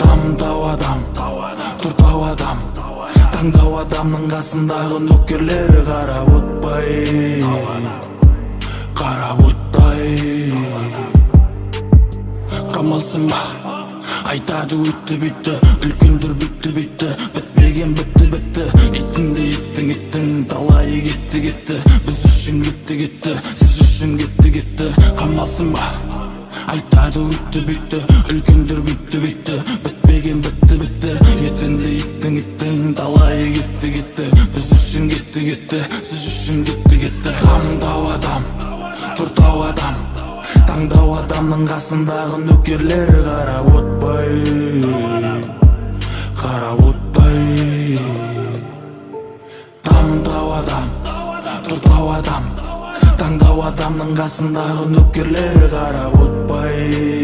Тамдау адам, туртау адам, таңдау адамның қасындағы нөкерлері қарап отпай, қарап оттай. Қамалсың ба, айтады өтті бітті, үлкендер бітті бітті, бітпеген бітті бітті. Итіңді иттің талайы кетті кетті, біз үшін кетті кетті, сіз үшін кетті кетті. Қамалсың ба, айтады өтті бітті, үлкендер бітті бітті, бітпеген бітті бітті. Итіңді иттің талайы кетті кетті, біз үшін кетті кетті, сіз үшін кетті кетті. Тамдау адам, туртау адам, таңдау адамның қасындағы нөкерлері қарап отпай, қарап отпай. Тамдау адам, туртау адам, таңдау адамның қасындағы нөкерлері қарап отпай.